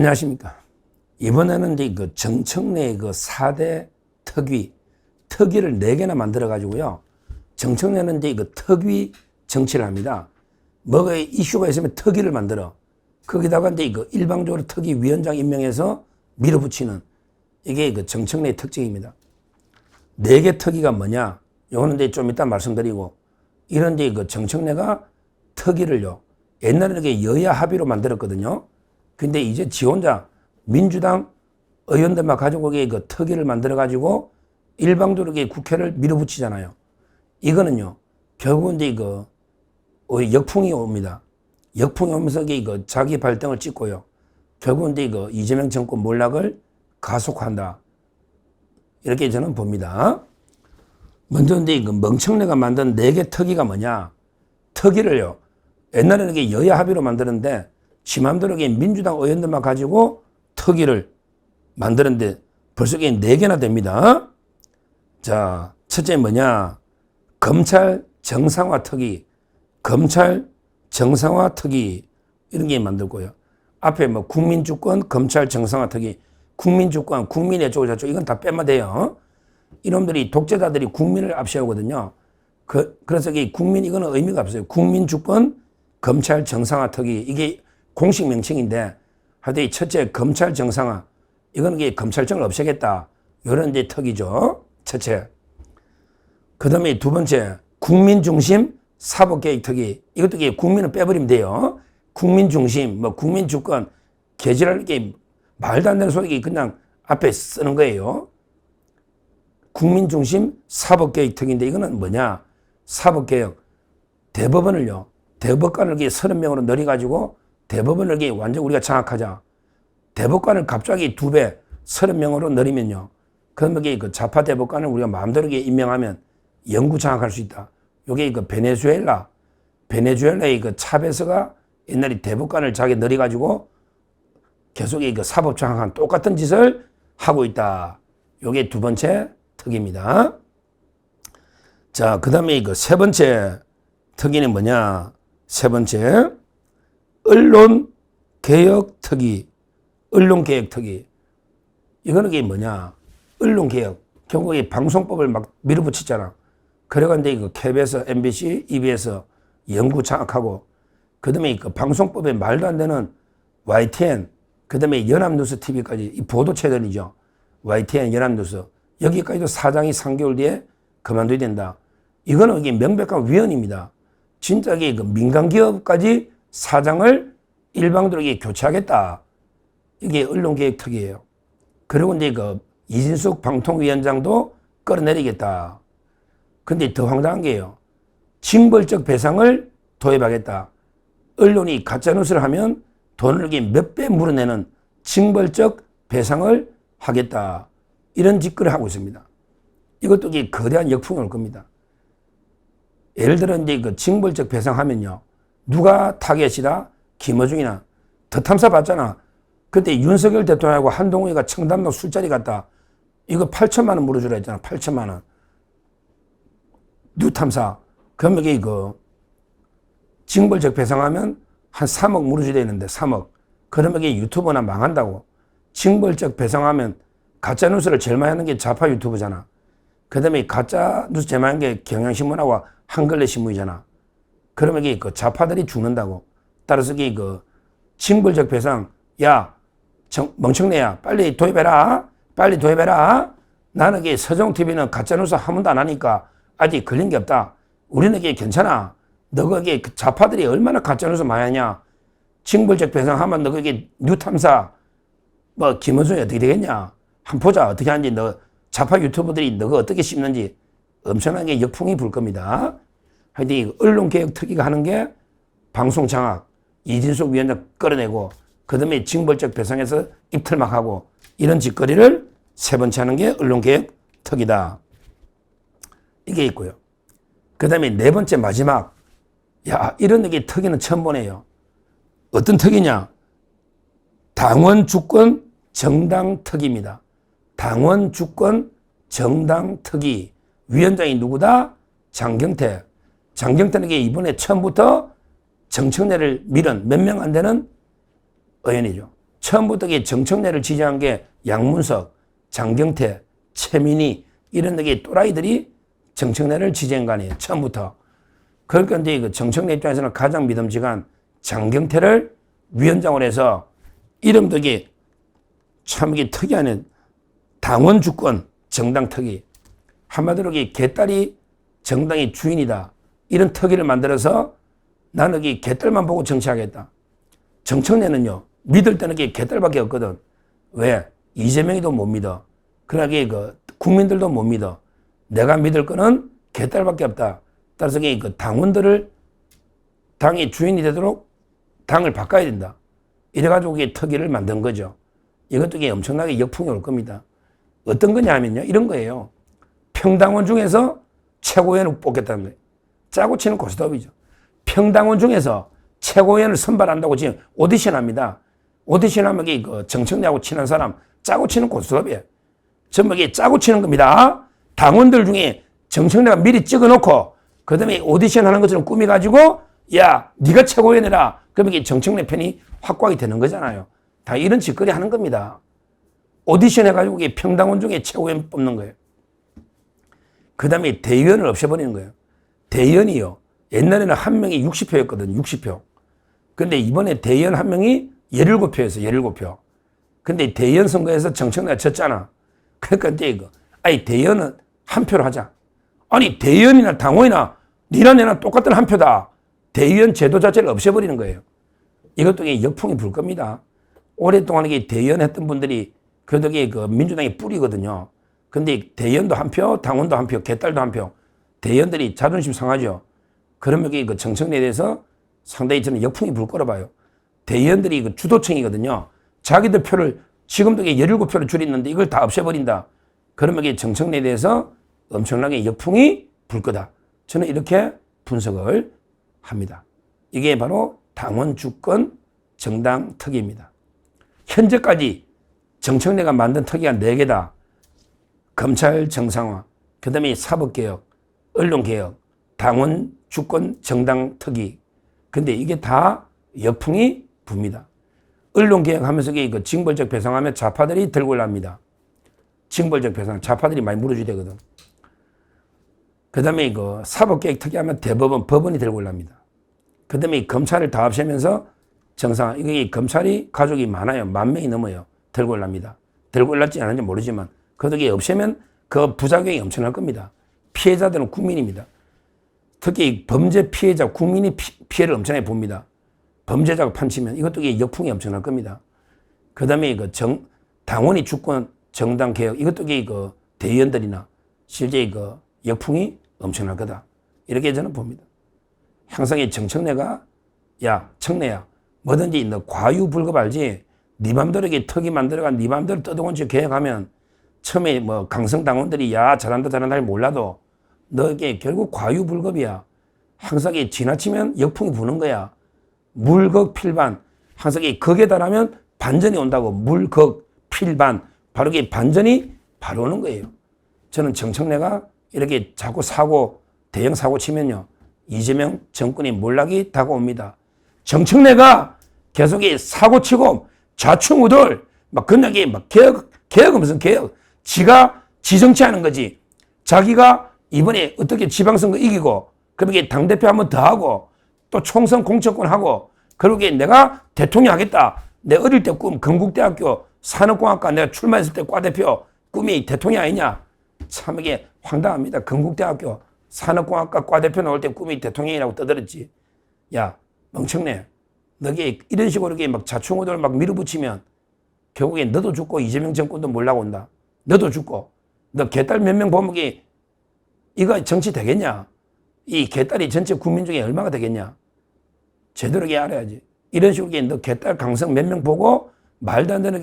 안녕하십니까. 이번에는 이제 그 정청래의 그 4대 특위를 4개나 만들어 가지고요. 정청래는 이제 그 특위 정치를 합니다. 뭐가 이슈가 있으면 특위를 만들어. 거기다가 이제 그 일방적으로 특위위원장 임명해서 밀어붙이는 이게 그 정청래의 특징입니다. 4개 특위가 뭐냐? 요거는 이제 좀 이따 말씀드리고, 이런 이제 그 정청래가 특위를요, 옛날에는 이게 여야 합의로 만들었거든요. 근데 이제 지 혼자 민주당 의원들만 가지고 그 특위를 만들어 가지고 일방적으로 국회를 밀어붙이잖아요. 이거는요, 결국은 이제 그 역풍이 옵니다. 역풍이 오면서 그 자기 발등을 찍고요. 결국은 이제 그 이재명 정권 몰락을 가속한다. 이렇게 저는 봅니다. 먼저 이제 그 멍청래가 만든 4개 특위가 뭐냐? 특위를요, 옛날에는 이게 여야 합의로 만드는데 지 맘대로 민주당 의원들만 가지고 특위를 만드는데 벌써 이게 4개나 됩니다. 자, 첫째 뭐냐? 검찰 정상화 특위, 검찰 정상화 특위 이런 게 만들고요. 앞에 뭐 국민주권, 검찰 정상화 특위, 국민주권, 국민의 쪽 저쪽 이건 다 빼면 돼요. 이놈들이 독재자들이 국민을 앞세우거든요. 그래서 이 국민 이거는 의미가 없어요. 국민주권, 검찰 정상화 특위 이게 공식 명칭인데 하여튼 이 첫째 검찰 정상화 이거는 이게 검찰청을 없애겠다. 이런 이제 특위죠. 첫째. 그 다음에 두 번째 국민중심 사법개혁 특위 이것도 이게 국민을 빼버리면 돼요. 국민중심 뭐 국민주권 개지랄 게 말도 안 되는 소리 그냥 앞에 쓰는 거예요. 국민중심 사법개혁 특위인데 이거는 뭐냐? 사법개혁 대법원을요. 대법관을 30명으로 늘려가지고 대법원을 완전 우리가 장악하자. 대법관을 갑자기 2배 30명으로 늘리면요. 그러면 그 좌파 대법관을 우리가 마음대로 임명하면 영구 장악할 수 있다. 요게 그 베네수엘라의 그 차베스가 옛날에 대법관을 자기 늘려가지고 계속 그 사법 장악한 똑같은 짓을 하고 있다. 요게 두 번째 특위입니다. 자, 그 다음에 그 세 번째 특위는 뭐냐? 세 번째, 언론개혁특위. 언론개혁특위. 이거는 이게 뭐냐? 언론개혁. 결국에 방송법을 막 밀어붙이잖아. 그래가지고 이거 KBS, MBC, EBS 영구 장악하고, 그 다음에 그 방송법에 말도 안 되는 YTN, 그 다음에 연합뉴스 TV까지 이 보도 채널이죠. YTN, 연합뉴스. 여기까지도 사장이 3개월 뒤에 그만둬야 된다. 이거는 이게 명백한 위헌입니다. 진짜 그 민간기업까지 사장을 일방적으로 교체하겠다. 이게 언론개혁특위예요. 그리고 이제 그 이진숙 방통위원장도 끌어내리겠다. 근데 더 황당한 게요. 징벌적 배상을 도입하겠다. 언론이 가짜뉴스를 하면 돈을 몇 배 물어내는 징벌적 배상을 하겠다. 이런 짓거리를 하고 있습니다. 이것도 이게 거대한 역풍이 올 겁니다. 예를 들어 이제 그 징벌적 배상하면요. 누가 타겟이다? 김어중이나 더 탐사 봤잖아. 그때 윤석열 대통령하고 한동훈이가 청담동 술자리 갔다. 이거 8천만 원 물어주라 했잖아. 8천만 원. 뉴탐사. 그러면 이게 그 징벌적 배상하면 한 3억 물어줘야 되는데 3억. 그러면 이게 유튜버나 망한다고. 징벌적 배상하면 가짜뉴스를 제일 많이 하는 게 좌파 유튜브잖아. 그 다음에 가짜뉴스 제일 많이 하는 게 경향신문하고 한글레 신문이잖아. 그러면 이게 그 좌파들이 죽는다고. 따라서 이게 그 징벌적 배상, 야, 멍청내야, 빨리 도입해라. 빨리 도입해라. 나는 이게 서정TV는 가짜뉴스 한 번도 안 하니까 아직 걸린 게 없다. 우리는 이게 괜찮아. 너가 이게 좌파들이 얼마나 가짜뉴스 많이 하냐. 징벌적 배상하면 너가 이게 뉴탐사, 뭐, 김원순이 어떻게 되겠냐. 한번 보자. 어떻게 하는지 너 좌파 유튜버들이 너가 어떻게 씹는지 엄청나게 역풍이 불 겁니다. 하여튼 언론개혁특위가 하는 게 방송 장악, 이진숙 위원장 끌어내고 그 다음에 징벌적 배상에서 입틀막 하고 이런 짓거리를 세 번째 하는 게 언론개혁특위다. 이게 있고요. 그 다음에 네 번째 마지막. 야, 이런 게 특위는 처음 보네요. 어떤 특위냐? 당원 주권 정당 특위입니다. 당원 주권 정당 특위. 위원장이 누구다? 장경태. 장경태는 이번에 처음부터 정청래를 밀은 몇 명 안 되는 의원이죠. 처음부터 정청래를 지지한 게 양문석, 장경태, 최민희 이런 데 또라이들이 정청래를 지지한 거 아니에요. 처음부터. 그러니까 이제 그 정청래 입장에서는 가장 믿음직한 장경태를 위원장으로 해서 이름도 참 특이한 당원 주권 정당 특위. 한마디로 개딸이 정당의 주인이다. 이런 특위를 만들어서 나는 개딸만 보고 정치하겠다. 정청래는요, 믿을 때는 개딸밖에 없거든. 왜? 이재명이도 못 믿어. 그러나 국민들도 못 믿어. 내가 믿을 거는 개딸밖에 없다. 따라서 그 당원들을 당의 주인이 되도록 당을 바꿔야 된다. 이래가지고 특위를 만든 거죠. 이것도 엄청나게 역풍이 올 겁니다. 어떤 거냐 하면요, 이런 거예요. 평당원 중에서 최고위원을 뽑겠다는 거예요. 짜고 치는 고스톱이죠. 평당원 중에서 최고위원을 선발한다고 지금 오디션 합니다. 오디션 하면 정청래하고 친한 사람 짜고 치는 고스톱이에요. 전부 짜고 치는 겁니다. 당원들 중에 정청래가 미리 찍어놓고 그 다음에 오디션 하는 것처럼 꾸며가지고 야, 네가 최고위원이라. 그러면 정청래 편이 확고하게 되는 거잖아요. 다 이런 짓거리 하는 겁니다. 오디션 해가지고 평당원 중에 최고위원 뽑는 거예요. 그 다음에 대의원을 없애버리는 거예요. 대의원이요. 옛날에는 한 명이 60표였거든요. 60표. 근데 이번에 대의원 한 명이 17표였어요. 17표. 근데 대의원 선거에서 정청래가 졌잖아. 그러니까 이제 아니 대의원은 한 표로 하자. 아니 대의원이나 당원이나 니나 내나 똑같은 한 표다. 대의원 제도 자체를 없애버리는 거예요. 이것도 역풍이 불 겁니다. 오랫동안 대의원 했던 분들이 그래도 민주당의 뿌리거든요. 근데 대의원도 한 표, 당원도 한 표, 개딸도 한 표. 대의원들이 자존심 상하죠. 그러면 정청래에 대해서 상당히 저는 역풍이 불 거라 봐요. 대의원들이 주도층이거든요. 자기들 표를 지금도 17표를 줄였는데 이걸 다 없애버린다. 그러면 정청래에 대해서 엄청나게 역풍이 불 거다. 저는 이렇게 분석을 합니다. 이게 바로 당원 주권 정당 특위입니다. 현재까지 정청래가 만든 특위가 4개다. 검찰 정상화, 그 다음에 사법개혁, 언론개혁, 당원 주권 정당 특위. 근데 이게 다 역풍이 붑니다. 언론개혁하면서 징벌적 배상하면 좌파들이 들고 올랍니다. 징벌적 배상, 좌파들이 많이 물어줘야 되거든. 그 다음에 사법개혁 특위하면 대법원, 법원이 들고 올랍니다. 그 다음에 검찰을 다 없애면서 정상화. 이게 검찰이 가족이 많아요. 10,000명이 넘어요. 들고 올랍니다. 들고 올랐지 않은지 모르지만 그래도 이게 없애면 그 부작용이 엄청날 겁니다. 피해자들은 국민입니다. 특히 범죄 피해자, 국민이 피해를 엄청나게 봅니다. 범죄자가 판치면 이것도 역풍이 엄청날 겁니다. 그 다음에 당원이 주권 정당 개혁, 이것도 대의원들이나 실제 역풍이 엄청날 거다. 이렇게 저는 봅니다. 항상 정청래가 야, 청래야, 뭐든지 너 과유불급 알지? 네 맘대로 특위 만들어가 네 맘대로 떠도건 지 계획하면 처음에 강성당원들이 야, 잘한다 잘 몰라도 너 결국 과유불급이야. 항상 지나치면 역풍이 부는 거야. 물극 필반. 항상 극에 달하면 반전이 온다고. 물극 필반. 바로 반전이 바로 오는 거예요. 저는 정청래가 이렇게 자꾸 대형 사고 치면요, 이재명 정권의 몰락이 다가옵니다. 정청래가 계속 사고 치고 좌충우돌 건너게 개혁은 무슨 개혁? 지가 지정치하는 거지. 자기가 이번에 어떻게 지방선거 이기고 그렇게 당대표 한 번 더 하고 또 총선 공천권 하고 그러게 내가 대통령 하겠다. 내 어릴 때 꿈 건국대학교 산업공학과 내가 출마했을 때 과대표 꿈이 대통령 아니냐. 참 이게 황당합니다. 건국대학교 산업공학과 과대표 나올 때 꿈이 대통령이라고 떠들었지. 야, 멍청내. 너게 이런 식으로 자충우돌 밀어붙이면 결국에 너도 죽고 이재명 정권도 몰라고 온다. 너도 죽고. 너 개딸 몇 명 보면 이거 정치 되겠냐? 이 개딸이 전체 국민 중에 얼마가 되겠냐? 제대로 알아야지. 이런 식으로 너 개딸 강성 몇 명 보고 말도 안 되는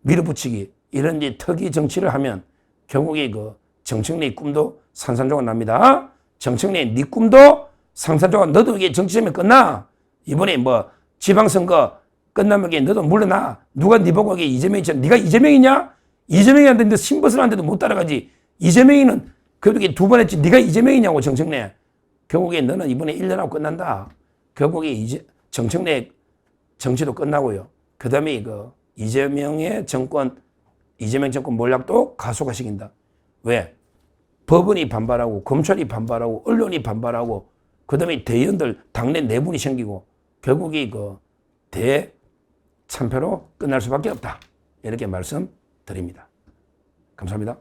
밀어붙이기. 이런 특이 정치를 하면 결국에 정청래의 꿈도 산산조각 납니다. 정청래 네 꿈도 산산조각. 너도 정치하면 끝나. 이번에 지방선거 끝나면 너도 물러나. 누가 네 보고 이재명이처럼 네가 이재명이냐? 이재명이한테 너 신벗을 한데도 못 따라가지. 이재명이는 그래도 2번 했지. 네가 이재명이냐고 정청래. 결국에 너는 이번에 1년하고 끝난다. 결국에 정청래 정치도 끝나고요. 그 다음에 이재명 정권 몰락도 가속화시킨다. 왜? 법원이 반발하고 검찰이 반발하고 언론이 반발하고 그 다음에 대의원들 당내 내분이 생기고 결국이 대참패로 끝날 수밖에 없다. 이렇게 말씀드립니다. 감사합니다.